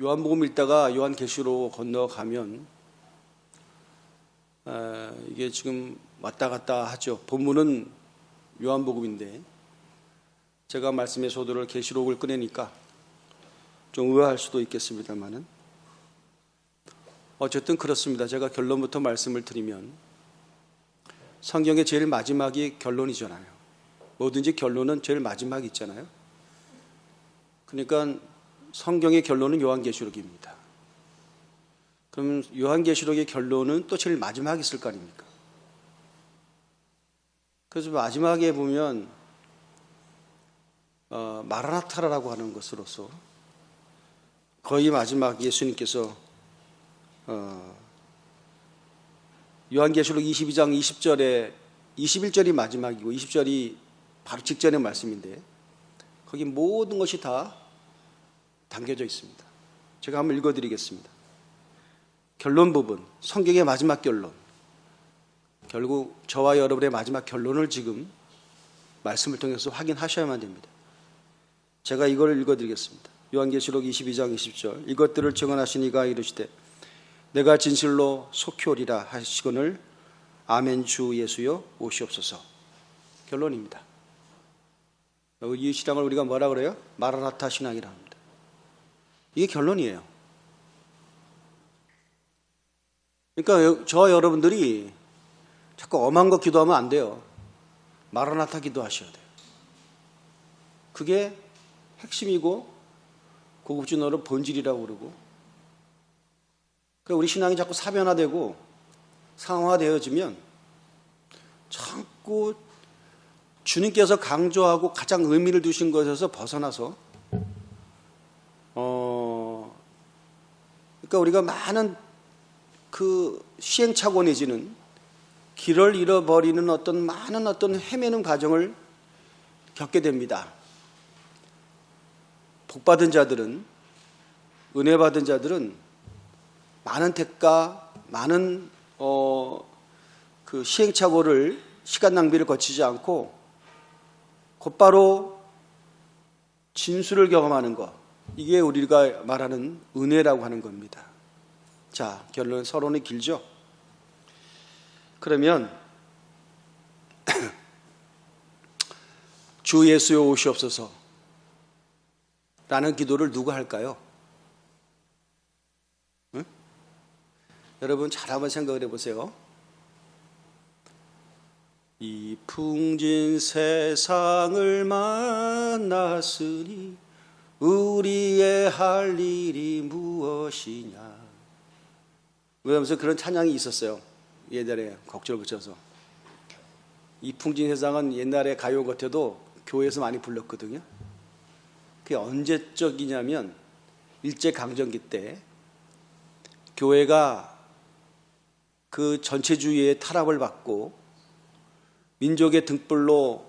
요한복음 읽다가 요한계시록 건너가면 이게 지금 왔다 갔다 하죠. 본문은 요한복음인데 제가 말씀의 소도를 계시록을 꺼내니까 좀 의아할 수도 있겠습니다만은 어쨌든 그렇습니다. 제가 결론부터 말씀을 드리면 성경의 제일 마지막이 결론이잖아요. 뭐든지 결론은 제일 마지막이 있잖아요. 그러니까 성경의 결론은 요한계시록입니다. 그럼 요한계시록의 결론은 또 제일 마지막에 있을 거 아닙니까? 그래서 마지막에 보면 마라나타라고 하는 것으로서 거의 마지막 예수님께서 요한계시록 22장 20절에 21절이 마지막이고 20절이 바로 직전의 말씀인데 거기 모든 것이 다 담겨져 있습니다. 제가 한번 읽어드리겠습니다. 결론 부분, 성경의 마지막 결론. 결국 저와 여러분의 마지막 결론을 지금 말씀을 통해서 확인하셔야만 됩니다. 제가 이걸 읽어드리겠습니다. 요한계시록 22장 20절. 이것들을 증언하시니가 이르시되 내가 진실로 속히 오리라 하시거늘 아멘 주 예수여 오시옵소서. 결론입니다. 이 신앙을 우리가 뭐라 그래요? 마라나타 신앙이라 합니다. 이게 결론이에요. 그러니까 저 여러분들이 자꾸 엄한 거 기도하면 안 돼요. 마라나타 기도하셔야 돼요. 그게 핵심이고 고급진어로 본질이라고 그러고 그러니까 우리 신앙이 자꾸 사변화되고 상황화되어지면 자꾸 주님께서 강조하고 가장 의미를 두신 것에서 벗어나서 그러니까 우리가 많은 그 시행착오 내지는 길을 잃어버리는 많은 헤매는 과정을 겪게 됩니다. 복받은 자들은, 은혜 받은 자들은 많은 택과 많은 그 시행착오를 시간 낭비를 거치지 않고 곧바로 진수를 경험하는 것, 이게 우리가 말하는 은혜라고 하는 겁니다. 자, 결론 서론이 길죠? 그러면 주 예수여 오시옵소서 라는 기도를 누가 할까요? 응? 여러분 잘 한번 생각을 해보세요. 이 풍진 세상을 만났으니 우리의 할 일이 무엇이냐. 그러면서 그런 찬양이 있었어요. 옛날에 곡절 붙여서. 이 풍진 세상은 옛날에 가요 같아도 교회에서 많이 불렀거든요. 그게 언제적이냐면 일제강점기 때 교회가 그 전체주의의 탄압을 받고 민족의 등불로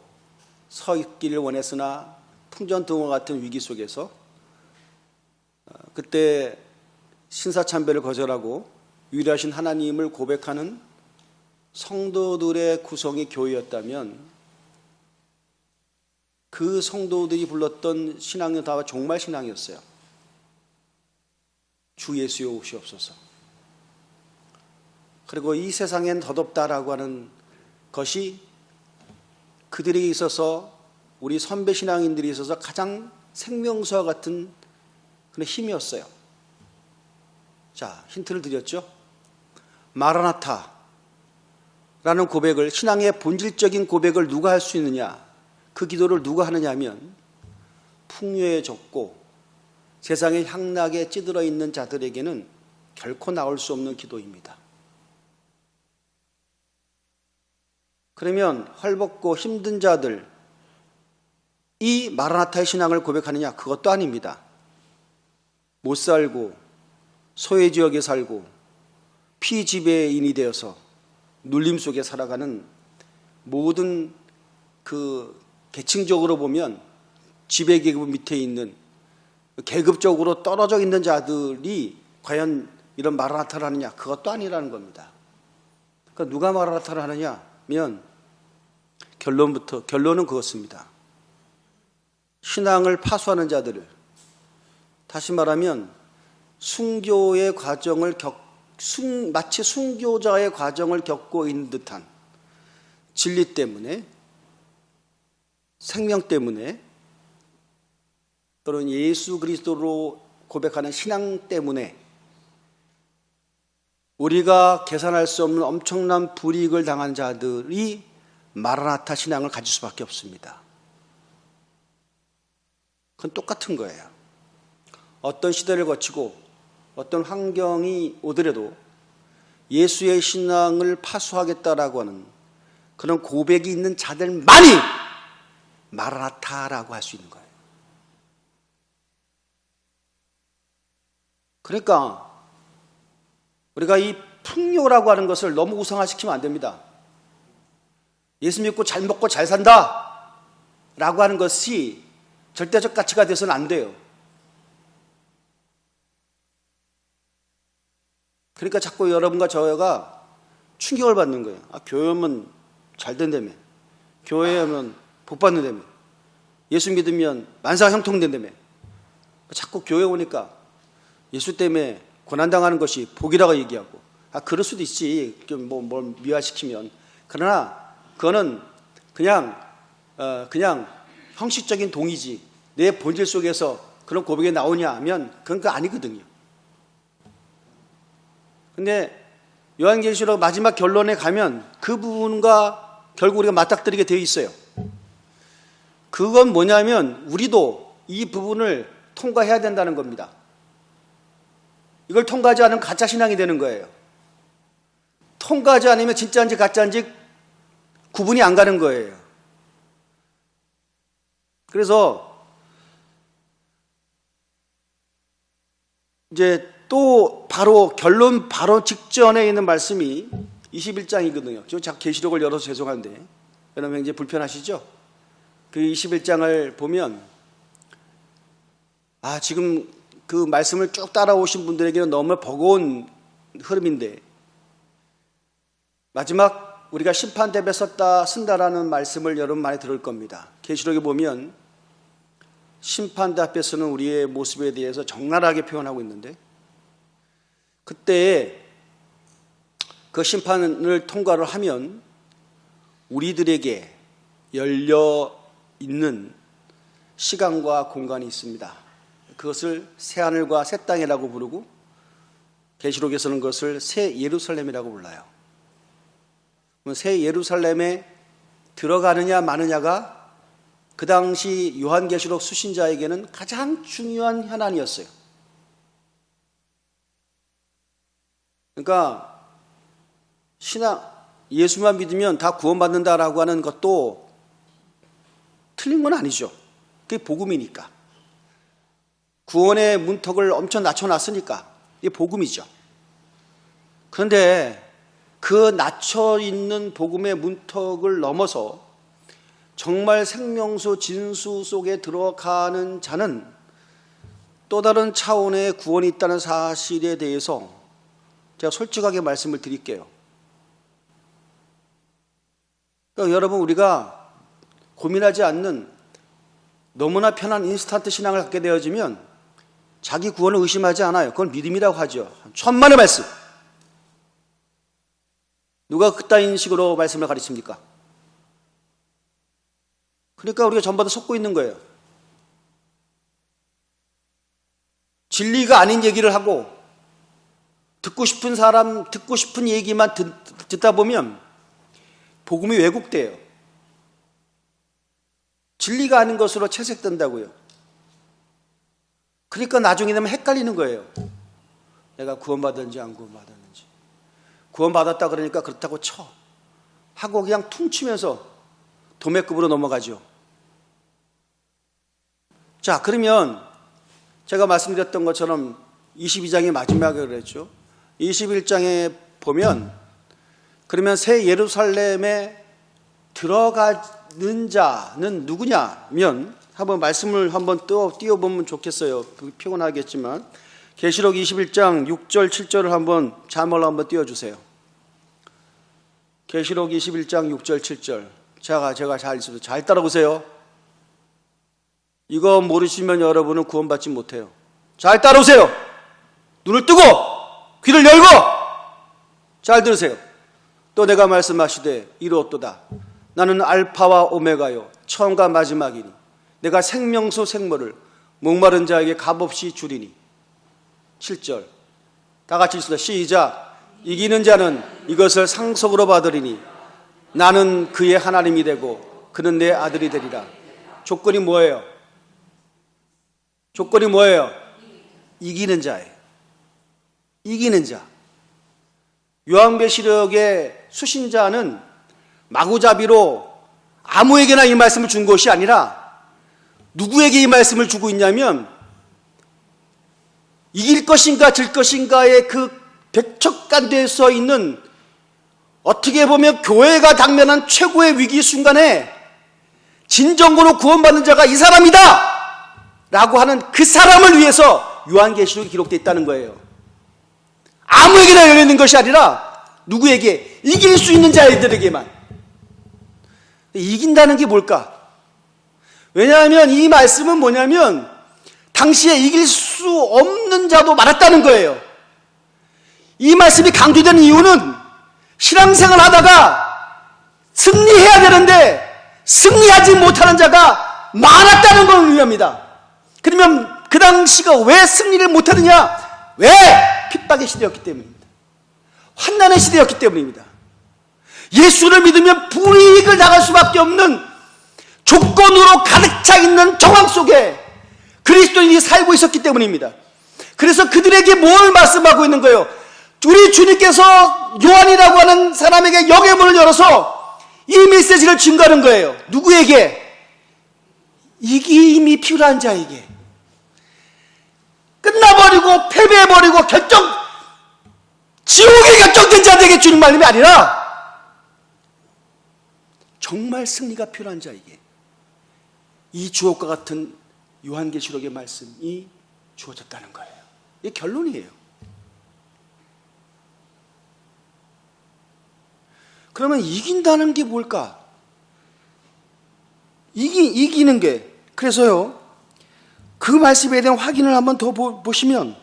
서 있기를 원했으나 풍전등화 같은 위기 속에서 그때 신사참배를 거절하고 위대하신 하나님을 고백하는 성도들의 구성이 교회였다면 그 성도들이 불렀던 신앙은 다 종말 신앙이었어요. 주 예수여 오시옵소서. 그리고 이 세상엔 덧없다라고 하는 것이 그들에게 있어서 우리 선배 신앙인들이 있어서 가장 생명수와 같은 그런 힘이었어요. 자, 힌트를 드렸죠? 마라나타라는 고백을, 신앙의 본질적인 고백을 누가 할 수 있느냐? 그 기도를 누가 하느냐 하면 풍요에 젖고 세상의 향락에 찌들어 있는 자들에게는 결코 나올 수 없는 기도입니다. 그러면 헐벗고 힘든 자들, 이 마라나타의 신앙을 고백하느냐? 그것도 아닙니다. 못 살고 소외지역에 살고 피지배인이 되어서 눌림 속에 살아가는 모든 그 계층적으로 보면 지배계급 밑에 있는 계급적으로 떨어져 있는 자들이 과연 이런 마라나타를 하느냐? 그것도 아니라는 겁니다. 그러니까 누가 마라나타를 하느냐면 결론은 그렇습니다. 신앙을 파수하는 자들을, 다시 말하면 순교의 과정을 마치 순교자의 과정을 겪고 있는 듯한 진리 때문에, 생명 때문에, 또는 예수 그리스도로 고백하는 신앙 때문에 우리가 계산할 수 없는 엄청난 불이익을 당한 자들이 마라나타 신앙을 가질 수밖에 없습니다. 그건 똑같은 거예요. 어떤 시대를 거치고 어떤 환경이 오더라도 예수의 신앙을 파수하겠다라고 하는 그런 고백이 있는 자들만이 마라나타라고 할 수 있는 거예요. 그러니까 우리가 이 풍요라고 하는 것을 너무 우상화시키면 안 됩니다. 예수 믿고 잘 먹고 잘 산다 라고 하는 것이 절대적 가치가 돼서는 안 돼요. 그러니까 자꾸 여러분과 저희가 충격을 받는 거예요. 교회 오면 잘 된다며, 교회 오면 복 받는다며, 예수 믿으면 만사 형통된다며. 자꾸 교회 오니까 예수 때문에 고난당하는 것이 복이라고 얘기하고, 그럴 수도 있지, 뭘 미화시키면. 그러나 그거는 그냥 형식적인 동의지, 내 본질 속에서 그런 고백이 나오냐 하면 그건 그거 아니거든요. 근데 요한계시록 마지막 결론에 가면 그 부분과 결국 우리가 맞닥뜨리게 되어 있어요. 그건 뭐냐면 우리도 이 부분을 통과해야 된다는 겁니다. 이걸 통과하지 않으면 가짜 신앙이 되는 거예요. 통과하지 않으면 진짜인지 가짜인지 구분이 안 가는 거예요. 그래서 이제 또 바로 결론 바로 직전에 있는 말씀이 21장이거든요. 저 계시록을 열어서 죄송한데 여러분 이제 불편하시죠? 그 21장을 보면 지금 그 말씀을 쭉 따라오신 분들에게는 너무 버거운 흐름인데, 마지막 우리가 심판대에 쓴다라는 말씀을 여러분 많이 들을 겁니다. 계시록에 보면 심판대 앞에 서는 우리의 모습에 대해서 적나라하게 표현하고 있는데, 그때 그 심판을 통과를 하면 우리들에게 열려 있는 시간과 공간이 있습니다. 그것을 새하늘과 새 땅이라고 부르고 계시록에서는 그것을 새 예루살렘이라고 불러요. 새 예루살렘에 들어가느냐 마느냐가 그 당시 요한계시록 수신자에게는 가장 중요한 현안이었어요. 그러니까 예수만 믿으면 다 구원받는다라고 하는 것도 틀린 건 아니죠. 그게 복음이니까. 구원의 문턱을 엄청 낮춰놨으니까 이게 복음이죠. 그런데 그 낮춰있는 복음의 문턱을 넘어서 정말 생명수 진수 속에 들어가는 자는 또 다른 차원의 구원이 있다는 사실에 대해서 제가 솔직하게 말씀을 드릴게요. 그러니까 여러분, 우리가 고민하지 않는 너무나 편한 인스턴트 신앙을 갖게 되어지면 자기 구원을 의심하지 않아요. 그건 믿음이라고 하죠. 천만의 말씀. 누가 그따윈 식으로 말씀을 가르칩니까? 그러니까 우리가 전부 다 속고 있는 거예요. 진리가 아닌 얘기를 하고 듣고 싶은 얘기만 듣다 보면 복음이 왜곡돼요. 진리가 아닌 것으로 채색된다고요. 그러니까 나중에 되면 헷갈리는 거예요. 내가 구원받았는지 안 구원받았는지. 구원받았다 그러니까 그렇다고 하고 그냥 퉁치면서 도매급으로 넘어가죠. 자, 그러면 제가 말씀드렸던 것처럼 22장의 마지막에 그랬죠. 21장에 보면 그러면 새 예루살렘에 들어가는 자는 누구냐면 한번 말씀을 한번 띄워보면 좋겠어요. 피곤하겠지만 계시록 21장 6절 7절을 한번 자막으로 한번 띄워주세요. 계시록 21장 6절 7절 제가 잘 따라보세요. 이거 모르시면 여러분은 구원받지 못해요. 잘 따라오세요. 눈을 뜨고 귀를 열고 잘 들으세요. 또 내가 말씀하시되 이루었도다. 나는 알파와 오메가요 처음과 마지막이니 내가 생명수 생물을 목마른 자에게 값없이 주리니. 7절 다 같이 읽습니다. 시작. 이기는 자는 이것을 상속으로 받으리니 나는 그의 하나님이 되고 그는 내 아들이 되리라. 조건이 뭐예요? 조건이 뭐예요? 이기는 자예요. 이기는 자. 요한계시록의 수신자는 마구잡이로 아무에게나 이 말씀을 준 것이 아니라 누구에게 이 말씀을 주고 있냐면 이길 것인가 질 것인가의 그 백척간대에 서 있는, 어떻게 보면 교회가 당면한 최고의 위기 순간에 진정으로 구원받는 자가 이 사람이다! 라고 하는 그 사람을 위해서 요한계시록이 기록되어 있다는 거예요. 아무에게나 열려있는 것이 아니라 누구에게? 이길 수 있는 자들에게만. 이긴다는 게 뭘까? 왜냐하면 이 말씀은 뭐냐면 당시에 이길 수 없는 자도 많았다는 거예요. 이 말씀이 강조되는 이유는 신앙생활 하다가 승리해야 되는데 승리하지 못하는 자가 많았다는 걸 의미합니다. 그러면 그 당시가 왜 승리를 못하느냐? 왜? 핍박의 시대였기 때문입니다. 환난의 시대였기 때문입니다. 예수를 믿으면 불이익을 당할 수밖에 없는 조건으로 가득 차 있는 정황 속에 그리스도인이 살고 있었기 때문입니다. 그래서 그들에게 뭘 말씀하고 있는 거예요? 우리 주님께서 요한이라고 하는 사람에게 영의 문을 열어서 이 메시지를 증거하는 거예요. 누구에게? 이김이 필요한 자에게. 끝나버리고 패배해버리고 지옥에 결정된 자들에게 주는 말씀이 아니라 정말 승리가 필요한 자에게 이 주옥과 같은 요한계시록의 말씀이 주어졌다는 거예요. 이게 결론이에요. 그러면 이긴다는 게 뭘까? 이기는 게. 그래서요, 그 말씀에 대한 확인을 한번 더 보시면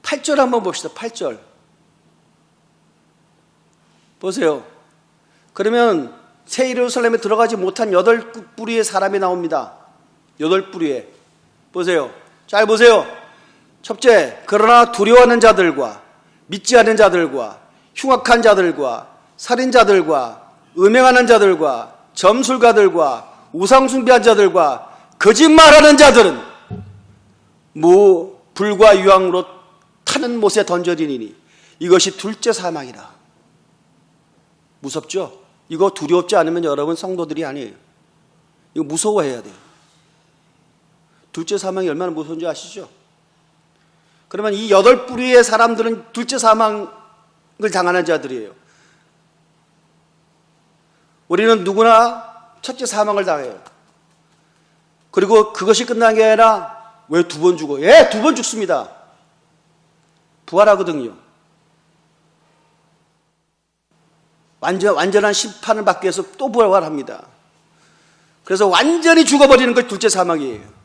8절 한번 봅시다. 8절. 보세요. 그러면 새 예루살렘에 들어가지 못한 8뿌리의 사람이 나옵니다. 8뿌리에. 보세요. 잘 보세요. 첫째, 그러나 두려워하는 자들과 믿지 않는 자들과 흉악한 자들과 살인자들과 음행하는 자들과 점술가들과 우상숭배한 자들과 거짓말하는 자들은 불과 유황으로 타는 못에 던져지니 이것이 둘째 사망이라. 무섭죠? 이거 두렵지 않으면 여러분 성도들이 아니에요. 이거 무서워해야 돼요. 둘째 사망이 얼마나 무서운지 아시죠? 그러면 이 8뿌리의 사람들은 둘째 사망을 당하는 자들이에요. 우리는 누구나 첫째 사망을 당해요. 그리고 그것이 끝난 게 아니라 왜 2번 죽어? 예, 2번 죽습니다. 부활하거든요. 완전한 심판을 받기 위해서 또 부활합니다. 그래서 완전히 죽어버리는 것이 둘째 사망이에요.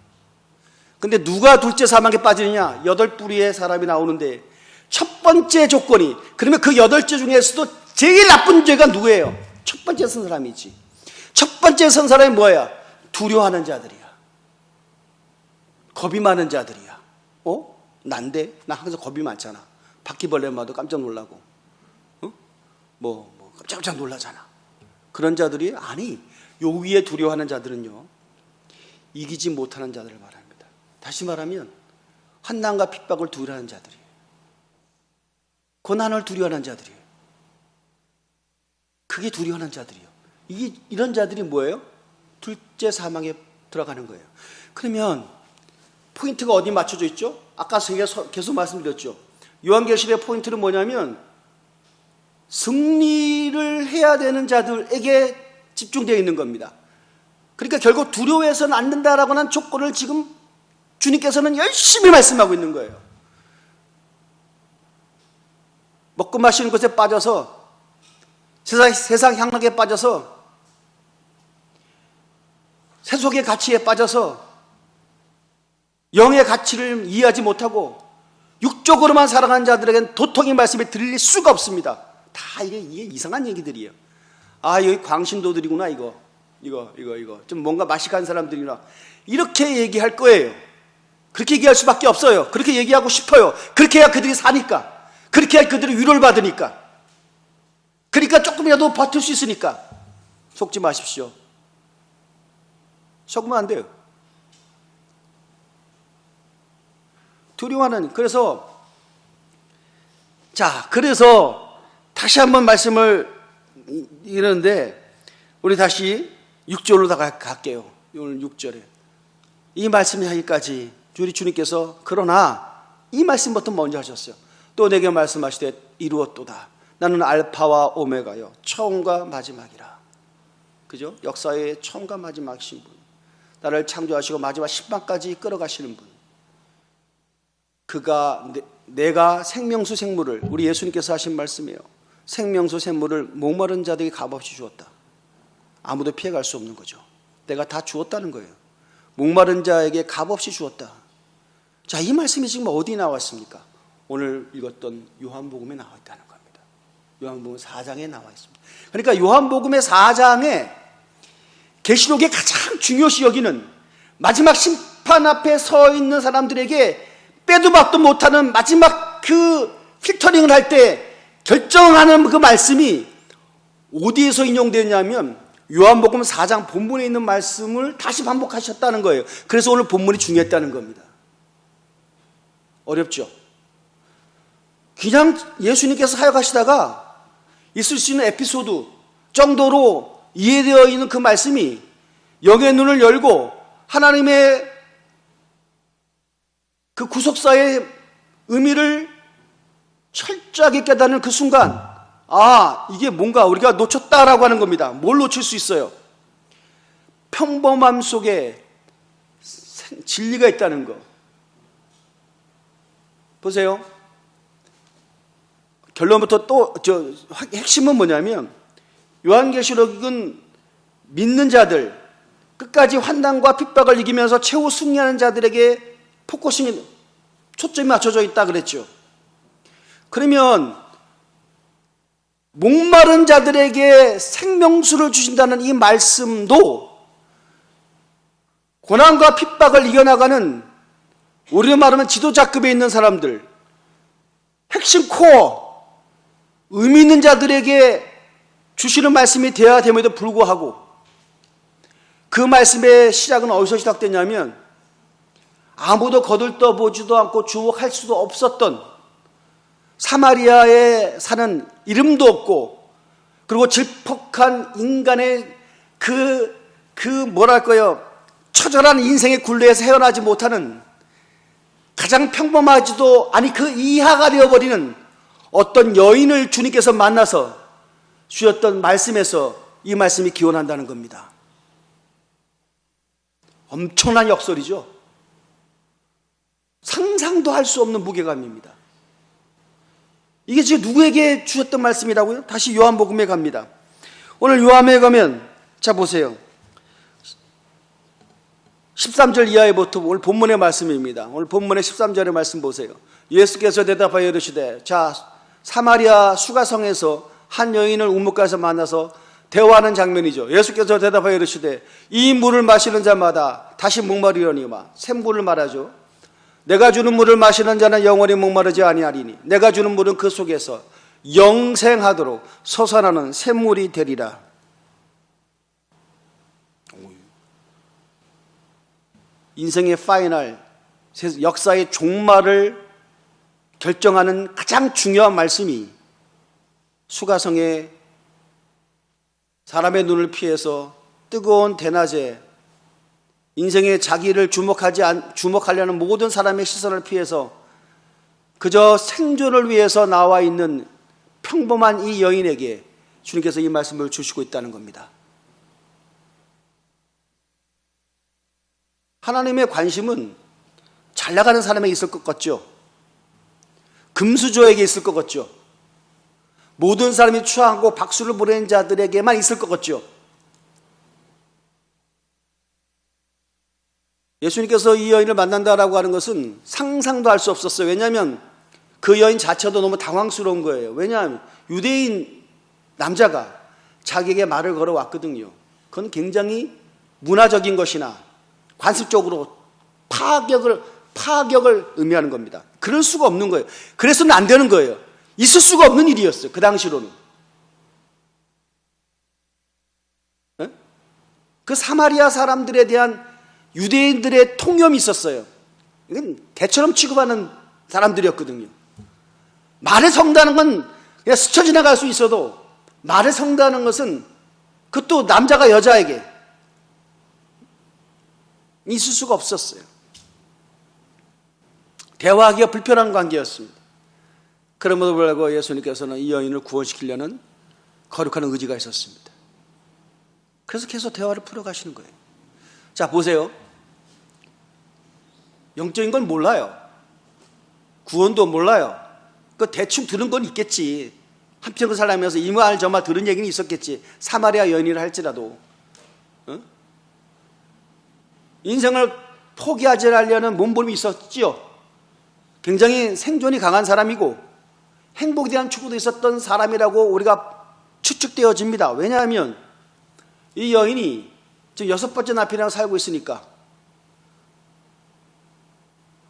근데 누가 둘째 사망에 빠지느냐? 8뿌리의 사람이 나오는데 첫 번째 조건이, 그러면 그 8죄 중에서도 제일 나쁜 죄가 누구예요? 첫 번째 선 사람이지. 첫 번째 선 사람이 뭐야? 두려워하는 자들이야. 겁이 많은 자들이야. 난데? 나 항상 겁이 많잖아. 바퀴벌레만 봐도 깜짝 놀라고. 깜짝 놀라잖아. 그런 자들이, 아니, 요 위에 두려워하는 자들은요, 이기지 못하는 자들을 말합니다. 다시 말하면 환난과 핍박을 두려워하는 자들이에요. 고난을 두려워하는 자들이에요. 그게 두려워하는 자들이에요. 이런 자들이 뭐예요? 둘째 사망에 들어가는 거예요. 그러면 포인트가 어디 맞춰져 있죠? 아까 계속 말씀드렸죠. 요한계시록의 포인트는 뭐냐면 승리를 해야 되는 자들에게 집중되어 있는 겁니다. 그러니까 결국 두려워해서는 안 된다라고 하는 조건을 지금 주님께서는 열심히 말씀하고 있는 거예요. 먹고 마시는 것에 빠져서 세상 향락에 빠져서 세속의 가치에 빠져서 영의 가치를 이해하지 못하고 육적으로만 살아가는 자들에게는 도통의 말씀에 들릴 수가 없습니다. 다 이게 이상한 얘기들이에요. 아, 여기 광신도들이구나, 이거. 좀 뭔가 맛이 간 사람들이나. 이렇게 얘기할 거예요. 그렇게 얘기할 수밖에 없어요. 그렇게 얘기하고 싶어요. 그렇게 해야 그들이 사니까. 그렇게 해야 그들이 위로를 받으니까. 그러니까 조금이라도 버틸 수 있으니까. 속지 마십시오. 속으면 안 돼요. 두려워하는, 그래서 다시 한번 말씀을 이러는데, 우리 다시 6절로 갈게요. 오늘 6절에. 이 말씀이 하기까지 우리 주님께서 그러나 이 말씀부터 먼저 하셨어요. 또 내게 말씀하시되 이루었도다. 나는 알파와 오메가요. 처음과 마지막이라. 그죠? 역사의 처음과 마지막이신 분. 나를 창조하시고 마지막 심판까지 끌어가시는 분. 그가 내가 생명수 생물을, 우리 예수님께서 하신 말씀이에요. 생명수 생물을 목마른 자들에게 값없이 주었다. 아무도 피해갈 수 없는 거죠. 내가 다 주었다는 거예요. 목마른 자에게 값없이 주었다. 자, 이 말씀이 지금 어디 나왔습니까? 오늘 읽었던 요한복음에 나와 있다는 겁니다. 요한복음 4장에 나와 있습니다. 그러니까 요한복음의 4장에 계시록의 가장 중요시 여기는 마지막 심판 앞에 서 있는 사람들에게 빼도 박도 못하는 마지막 그 필터링을 할 때 결정하는 그 말씀이 어디에서 인용되냐면 요한복음 4장 본문에 있는 말씀을 다시 반복하셨다는 거예요. 그래서 오늘 본문이 중요했다는 겁니다. 어렵죠? 그냥 예수님께서 사역하시다가 있을 수 있는 에피소드 정도로 이해되어 있는 그 말씀이 영의 눈을 열고 하나님의 그 구속사의 의미를 철저하게 깨닫는 그 순간, 아, 이게 뭔가 우리가 놓쳤다라고 하는 겁니다. 뭘 놓칠 수 있어요? 평범함 속에 진리가 있다는 거. 보세요. 결론부터 핵심은 뭐냐면, 요한계시록은 믿는 자들, 끝까지 환난과 핍박을 이기면서 최후 승리하는 자들에게 포커싱이, 초점이 맞춰져 있다 그랬죠. 그러면 목마른 자들에게 생명수를 주신다는 이 말씀도 고난과 핍박을 이겨나가는, 우리로 말하면 지도자급에 있는 사람들, 핵심 코어, 의미 있는 자들에게 주시는 말씀이 되어야 됨에도 불구하고 그 말씀의 시작은 어디서 시작됐냐면 아무도 거들떠보지도 않고 주목할 수도 없었던 사마리아에 사는 이름도 없고 그리고 질퍽한 인간의 뭐랄까요, 처절한 인생의 굴레에서 헤어나지 못하는 가장 평범하지도 아니 그 이하가 되어버리는 어떤 여인을 주님께서 만나서 주셨던 말씀에서 이 말씀이 기원한다는 겁니다. 엄청난 역설이죠. 상상도 할 수 없는 무게감입니다. 이게 지금 누구에게 주셨던 말씀이라고요? 다시 요한복음에 갑니다. 오늘 요한에 가면, 자 보세요. 13절 이하에부터 오늘 본문의 말씀입니다. 오늘 본문의 13절의 말씀 보세요. 예수께서 대답하여 이르시되, 자, 사마리아 수가성에서 한 여인을 우물가에서 만나서 대화하는 장면이죠. 예수께서 대답하여 이르시되, 이 물을 마시는 자마다 다시 목마르려니와, 샘물을 말하죠. 내가 주는 물을 마시는 자는 영원히 목마르지 아니하리니 내가 주는 물은 그 속에서 영생하도록 솟아나는 샘물이 되리라. 인생의 파이널, 역사의 종말을 결정하는 가장 중요한 말씀이 수가성에 사람의 눈을 피해서 뜨거운 대낮에 인생의 자기를 주목하려는 모든 사람의 시선을 피해서 그저 생존을 위해서 나와 있는 평범한 이 여인에게 주님께서 이 말씀을 주시고 있다는 겁니다. 하나님의 관심은 잘 나가는 사람에게 있을 것 같죠? 금수저에게 있을 것 같죠? 모든 사람이 추앙하고 박수를 보내는 자들에게만 있을 것 같죠? 예수님께서 이 여인을 만난다라고 하는 것은 상상도 할 수 없었어요. 왜냐하면 그 여인 자체도 너무 당황스러운 거예요. 왜냐하면 유대인 남자가 자기에게 말을 걸어왔거든요. 그건 굉장히 문화적인 것이나 관습적으로 파격을 의미하는 겁니다. 그럴 수가 없는 거예요. 그래서는 안 되는 거예요. 있을 수가 없는 일이었어요. 그 당시로는. 그 사마리아 사람들에 대한 유대인들의 통념이 있었어요. 이건 개처럼 취급하는 사람들이었거든요. 말에 성다는 건 그냥 스쳐 지나갈 수 있어도 말에 성다는 것은 그것도 남자가 여자에게 있을 수가 없었어요. 대화하기가 불편한 관계였습니다. 그럼에도 불구하고 예수님께서는 이 여인을 구원시키려는 거룩한 의지가 있었습니다. 그래서 계속 대화를 풀어가시는 거예요. 자, 보세요. 영적인 건 몰라요. 구원도 몰라요. 그 대충 들은 건 있겠지. 한평생 살면서 이 말 저 말 들은 얘기는 있었겠지. 사마리아 여인이라 할지라도. 인생을 포기하지 않으려는 몸부림이 있었지요. 굉장히 생존이 강한 사람이고 행복에 대한 추구도 있었던 사람이라고 우리가 추측되어집니다. 왜냐하면 이 여인이 지금 6번째 남편이랑 살고 있으니까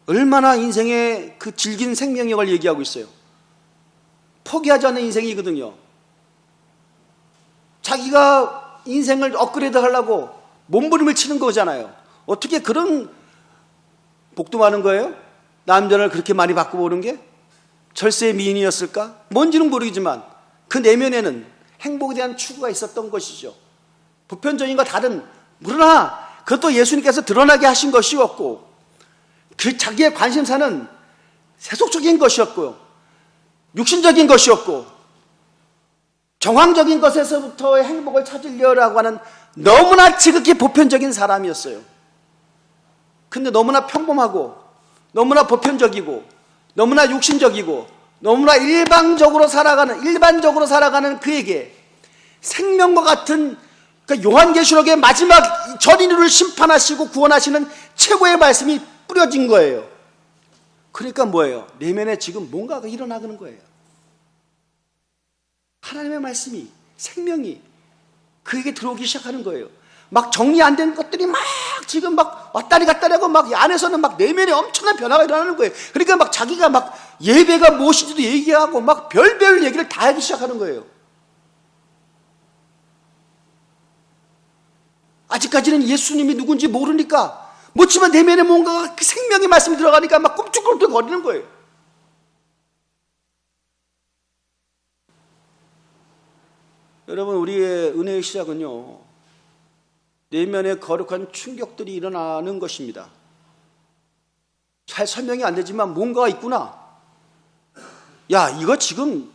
얼마나 인생의 그 질긴 생명력을 얘기하고 있어요. 포기하지 않는 인생이거든요. 자기가 인생을 업그레이드 하려고 몸부림을 치는 거잖아요. 어떻게 그런 복도 많은 거예요? 남자를 그렇게 많이 바꿔보는 게? 절세의 미인이었을까? 뭔지는 모르겠지만 그 내면에는 행복에 대한 추구가 있었던 것이죠. 보편적인과 다른, 그러나 그것도 예수님께서 드러나게 하신 것이었고 그 자기의 관심사는 세속적인 것이었고요, 육신적인 것이었고 정황적인 것에서부터의 행복을 찾으려고 하는 너무나 지극히 보편적인 사람이었어요. 근데 너무나 평범하고 너무나 보편적이고 너무나 육신적이고 너무나 일반적으로 살아가는 그에게 생명과 같은 그 요한계시록의 마지막 전인류를 심판하시고 구원하시는 최고의 말씀이 뿌려진 거예요. 그러니까 뭐예요? 내면에 지금 뭔가가 일어나는 거예요. 하나님의 말씀이, 생명이 그에게 들어오기 시작하는 거예요. 막 정리 안 된 것들이 막 지금 막 왔다리 갔다리 하고 막 안에서는 막 내면에 엄청난 변화가 일어나는 거예요. 그러니까 막 자기가 막 예배가 무엇인지도 얘기하고 막 별별 얘기를 다 하기 시작하는 거예요. 아직까지는 예수님이 누군지 모르니까 묻지만 내면에 뭔가 그 생명의 말씀이 들어가니까 막 꿈틀꿈틀 거리는 거예요. 여러분, 우리의 은혜의 시작은요, 내면에 거룩한 충격들이 일어나는 것입니다. 잘 설명이 안 되지만 뭔가가 있구나. 야, 이거 지금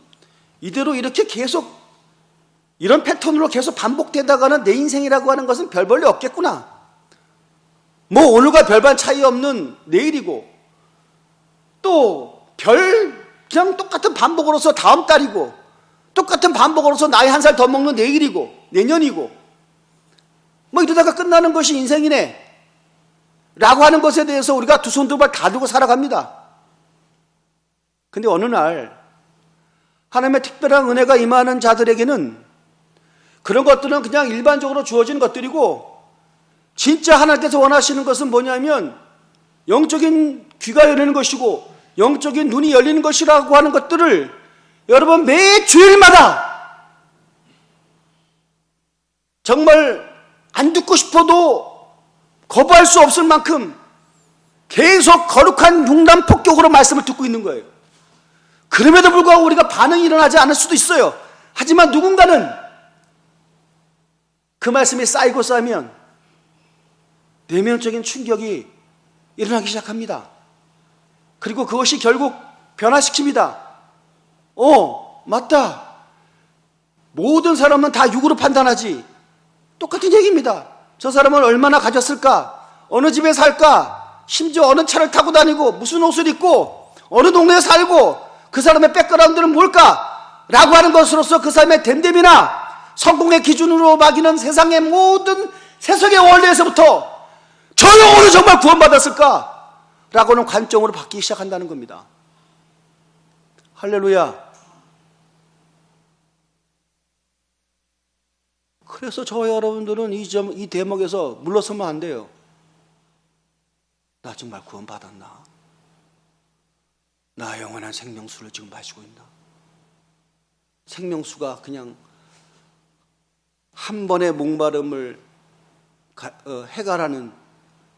이대로 이렇게 계속 이런 패턴으로 계속 반복되다가는 내 인생이라고 하는 것은 별 볼일 없겠구나. 뭐 오늘과 별반 차이 없는 내일이고 또 그냥 똑같은 반복으로서 다음 달이고 똑같은 반복으로서 나이 한 살 더 먹는 내일이고 내년이고 뭐 이러다가 끝나는 것이 인생이네 라고 하는 것에 대해서 우리가 두 손 두 발 다 들고 살아갑니다. 근데 어느 날 하나님의 특별한 은혜가 임하는 자들에게는 그런 것들은 그냥 일반적으로 주어지는 것들이고 진짜 하나님께서 원하시는 것은 뭐냐면 영적인 귀가 열리는 것이고 영적인 눈이 열리는 것이라고 하는 것들을 여러분 매 주일마다 정말 안 듣고 싶어도 거부할 수 없을 만큼 계속 거룩한 흉단 폭격으로 말씀을 듣고 있는 거예요. 그럼에도 불구하고 우리가 반응이 일어나지 않을 수도 있어요. 하지만 누군가는 그 말씀이 쌓이고 쌓이면 내면적인 충격이 일어나기 시작합니다. 그리고 그것이 결국 변화시킵니다. 맞다. 모든 사람은 다 육으로 판단하지. 똑같은 얘기입니다. 저 사람은 얼마나 가졌을까? 어느 집에 살까? 심지어 어느 차를 타고 다니고 무슨 옷을 입고 어느 동네에 살고 그 사람의 백그라운드는 뭘까? 라고 하는 것으로서 그 사람의 됨됨이나 성공의 기준으로 막이는 세상의 모든 세속의 원리에서부터 저 영혼은 정말 구원받았을까? 라고는 관점으로 바뀌기 시작한다는 겁니다. 할렐루야. 그래서 저와 여러분들은 이 대목에서 물러서면 안 돼요. 나 정말 구원받았나? 나 영원한 생명수를 지금 마시고 있나? 생명수가 그냥 한 번의 목마름을 해결하는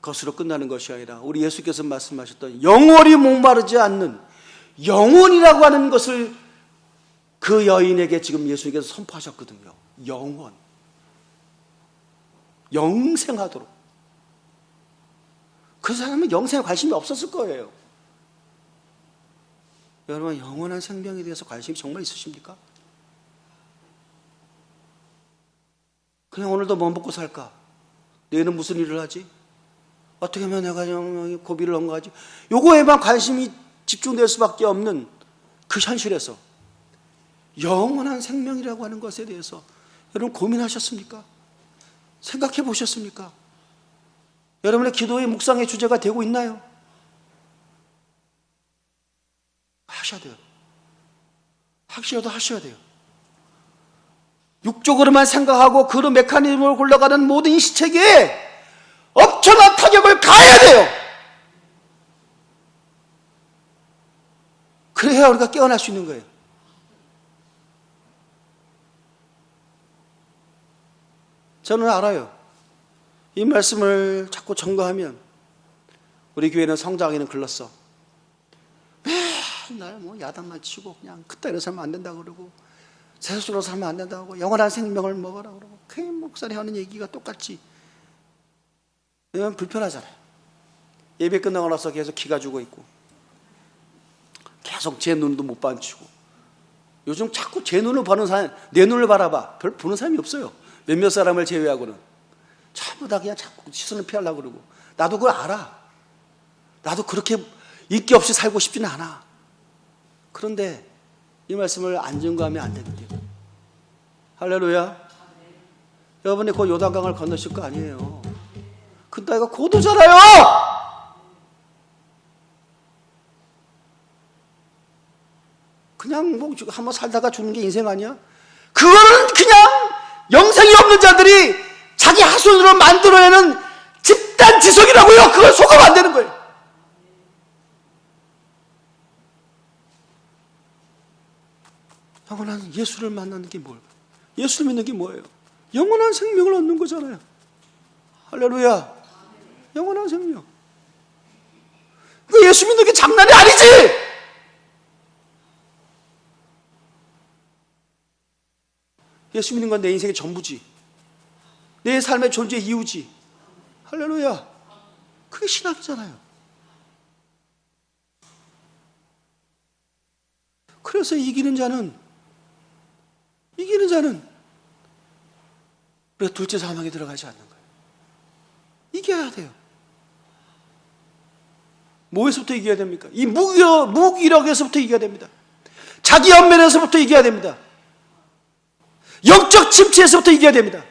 것으로 끝나는 것이 아니라 우리 예수께서 말씀하셨던 영원히 목마르지 않는 영원이라고 하는 것을 그 여인에게 지금 예수님께서 선포하셨거든요. 영원. 영생하도록. 그 사람은 영생에 관심이 없었을 거예요. 여러분, 영원한 생명에 대해서 관심이 정말 있으십니까? 그냥 오늘도 뭐 먹고 살까? 내일은 무슨 일을 하지? 어떻게 하면 내가 고비를 넘어가지? 요거에만 관심이 집중될 수밖에 없는 그 현실에서 영원한 생명이라고 하는 것에 대해서 여러분 고민하셨습니까? 생각해 보셨습니까? 여러분의 기도의 묵상의 주제가 되고 있나요? 하셔야 돼요. 하셔야 돼요. 육적으로만 생각하고 그런 메커니즘으로 굴러가는 모든 이 시체계에 엄청난 타격을 가해야 돼요. 그래야 우리가 깨어날 수 있는 거예요. 저는 알아요. 이 말씀을 자꾸 전거하면 우리 교회는 성장하기는 글렀어. 맨날 뭐 야단만 치고 그냥 그따위로 살면 안 된다고 그러고 세속으로 살면 안 된다고 영원한 생명을 먹으라 그러고 그 목사님 하는 얘기가 똑같지. 왜냐면 불편하잖아요. 예배 끝나고 나서 계속 기가 죽어 있고 계속 제 눈도 못 반치고 요즘 자꾸 제 눈을 보는 사람 내 눈을 바라봐. 별 보는 사람이 없어요. 몇몇 사람을 제외하고는 전부 다 그냥 자꾸 시선을 피하려고 그러고 나도 그걸 알아. 나도 그렇게 인기 없이 살고 싶지는 않아. 그런데 이 말씀을 안 증거하면 안 되거든요. 할렐루야. 여러분이 곧 요단강을 건너실 거 아니에요. 그 나이가 고도잖아요. 그냥 뭐 한번 살다가 죽는 게 인생 아니야? 그거는 그냥 영생이 없는 자들이 자기 하손으로 만들어내는 집단 지성이라고요. 그걸 속으면 안 되는 거예요. 영원한 예수를 만나는 게 뭐예요? 예수를 믿는 게 뭐예요? 영원한 생명을 얻는 거잖아요. 할렐루야. 영원한 생명. 그 예수 믿는 게 장난이 아니지. 예수 믿는 건 내 인생의 전부지. 내 삶의 존재 이유지. 할렐루야. 그게 신학이잖아요. 그래서 이기는 자는 우리가 둘째 사망에 들어가지 않는 거예요. 이겨야 돼요. 뭐에서부터 이겨야 됩니까? 이 무기력에서부터 이겨야 됩니다. 자기 연면에서부터 이겨야 됩니다. 영적 침체에서부터 이겨야 됩니다.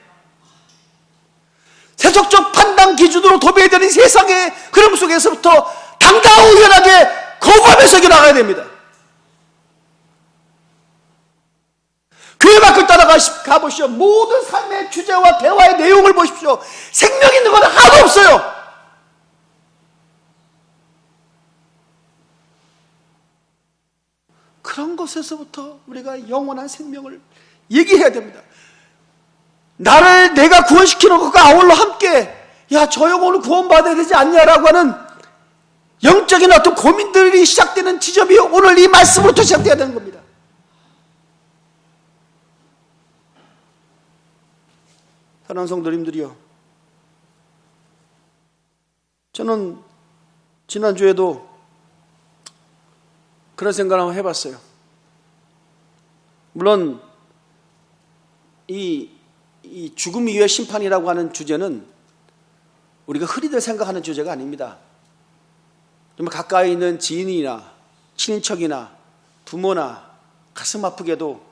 세속적 판단 기준으로 도배되는 세상의 흐름 속에서부터 당당하게 거부하면서 이겨나가야 됩니다. 교회 밖을 가보시오. 모든 삶의 주제와 대화의 내용을 보십시오. 생명 있는 건 하나도 없어요. 그런 것에서부터 우리가 영원한 생명을 얘기해야 됩니다. 나를 내가 구원시키는 것과 아울러 함께 야, 저 영혼을 구원받아야 되지 않냐라고 하는 영적인 어떤 고민들이 시작되는 지점이 오늘 이 말씀으로부터 시작돼야 되는 겁니다. 사랑하는 성도님들이요, 저는 지난주에도 그런 생각을 한번 해봤어요. 물론 이 죽음 이후의 심판이라고 하는 주제는 우리가 흔히들 생각하는 주제가 아닙니다. 정말 가까이 있는 지인이나 친인척이나 부모나 가슴 아프게도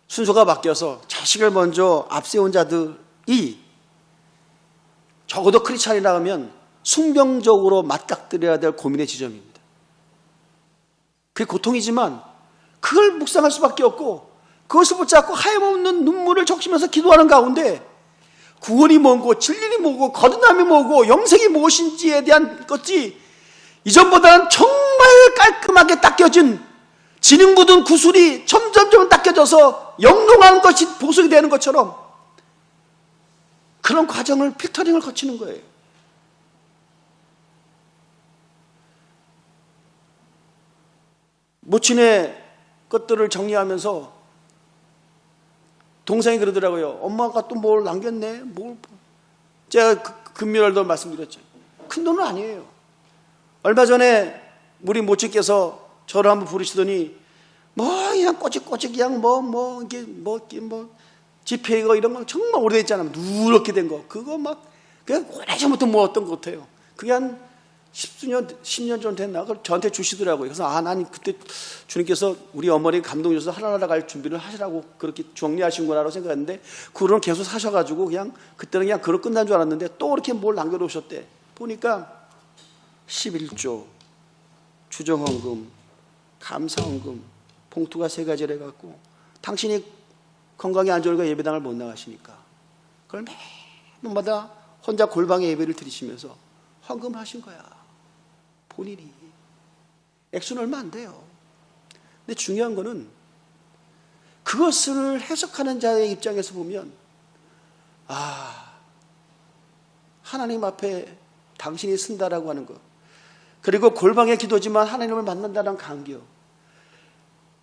순서가 바뀌어서 자식을 먼저 앞세운 자들이 적어도 크리스찬이라면 숙명적으로 맞닥뜨려야 될 고민의 지점입니다. 그게 고통이지만 그걸 묵상할 수밖에 없고 그것을 붙잡고 하염없는 눈물을 적시면서 기도하는 가운데 구원이 뭐고 진리이 뭐고 거듭남이 뭐고 영생이 무엇인지에 대한 것이 이전보다는 정말 깔끔하게 닦여진 진흙 묻은 구슬이 점점 닦여져서 영롱한 것이 보석이 되는 것처럼 그런 과정을 필터링을 거치는 거예요. 모친의 것들을 정리하면서 동생이 그러더라고요. 엄마가 또 뭘 남겼네. 제가 금요일도 말씀드렸죠. 큰 돈은 아니에요. 얼마 전에 우리 모친께서 저를 한번 부르시더니 그냥 꼬집꼬집 그냥 지폐가 이런 거 정말 오래됐잖아요. 누렇게 된 거. 그거 그냥 오래전부터 모았던 것 같아요. 그게 한 10년 전 됐나? 그걸 저한테 주시더라고요. 그래서 난 그때 주님께서 우리 어머니 감동 주셔서 하나나라 갈 준비를 하시라고 그렇게 정리하신구나라고 생각했는데 그거는 계속 사셔가지고 그때는 그냥 그걸 끝난 줄 알았는데 또 이렇게 뭘 남겨놓으셨대. 보니까 11조, 주정헌금, 감사헌금, 봉투가 3가지를 해갖고 당신이 건강이 안 좋으니까 예배당을 못 나가시니까 그걸 매번마다 혼자 골방에 예배를 드리시면서 헌금을 하신 거야. 본인이. 액수는 얼마 안 돼요. 근데 중요한 거는 그것을 해석하는 자의 입장에서 보면 하나님 앞에 당신이 쓴다라고 하는 것, 그리고 골방의 기도지만 하나님을 만난다는 감격,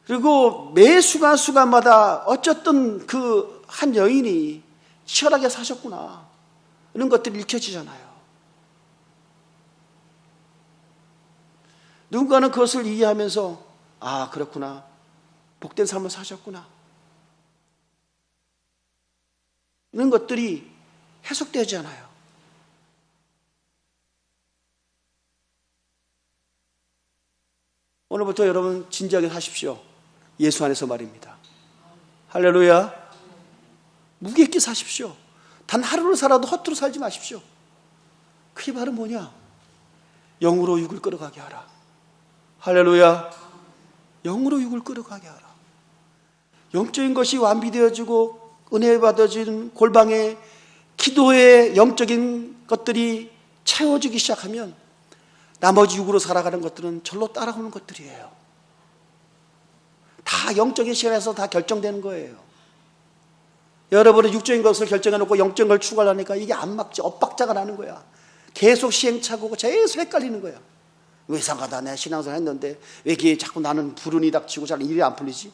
그리고 매 순간마다 어쨌든 그 한 여인이 치열하게 사셨구나 이런 것들이 읽혀지잖아요. 누군가는 그것을 이해하면서 그렇구나, 복된 삶을 사셨구나 이런 것들이 해석되지 않아요. 오늘부터 여러분 진지하게 사십시오. 예수 안에서 말입니다. 할렐루야. 무게 있게 사십시오. 단 하루를 살아도 허투루 살지 마십시오. 그게 바로 뭐냐? 영으로 육을 끌어가게 하라. 할렐루야. 영으로 육을 끌어가게 하라. 영적인 것이 완비되어지고 은혜 받아진 골방에 기도의 영적인 것들이 채워지기 시작하면 나머지 육으로 살아가는 것들은 절로 따라오는 것들이에요. 다 영적인 시간에서 다 결정되는 거예요. 여러분은 육적인 것을 결정해놓고 영적인 걸 추구하려니까 이게 안 맞지. 엇박자가 나는 거야. 계속 시행착오고 계속 헷갈리는 거야. 왜 이상하다. 내가 신앙생활 했는데 왜 이게 자꾸 나는 불운이 닥치고 잘 일이 안 풀리지?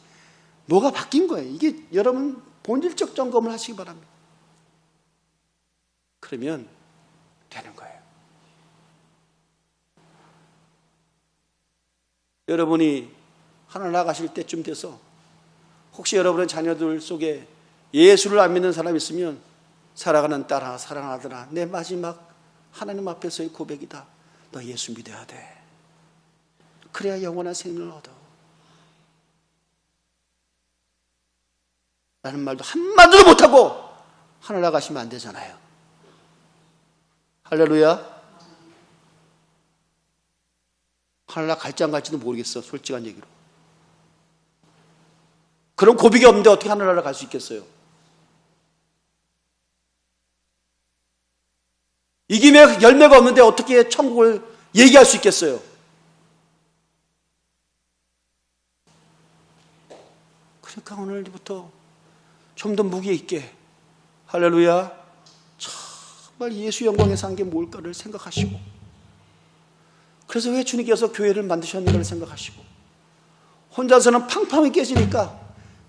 뭐가 바뀐 거예요. 이게 여러분 본질적 점검을 하시기 바랍니다. 그러면 되는 거예요. 여러분이 하늘 나가실 때쯤 돼서 혹시 여러분의 자녀들 속에 예수를 안 믿는 사람이 있으면 사랑하는 딸아, 사랑하는 아들아, 내 마지막 하나님 앞에서의 고백이다. 너 예수 믿어야 돼. 그래야 영원한 생명을 얻어. 라는 말도 한마디도 못하고 하늘 나가시면 안 되잖아요. 할렐루야. 하늘 나갈지 안 갈지도 모르겠어. 솔직한 얘기로. 그런 고백이 없는데 어떻게 하늘나라 갈 수 있겠어요? 이김에 열매가 없는데 어떻게 천국을 얘기할 수 있겠어요? 그러니까 오늘부터 좀 더 무게 있게, 할렐루야, 정말 예수 영광에 산 게 뭘까를 생각하시고, 그래서 왜 주님께서 교회를 만드셨는가를 생각하시고, 혼자서는 팡팡이 깨지니까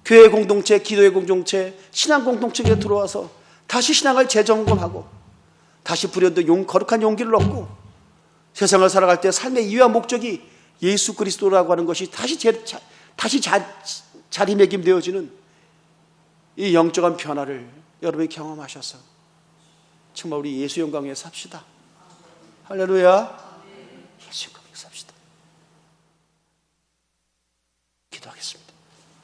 교회 공동체, 기도의 공동체, 신앙 공동체에 들어와서 다시 신앙을 재점검하고 다시 불현듯 거룩한 용기를 얻고 세상을 살아갈 때 삶의 이유와 목적이 예수 그리스도라고 하는 것이 다시 자리매김되어지는 이 영적인 변화를 여러분이 경험하셔서 정말 우리 예수 영광에 삽시다. 할렐루야.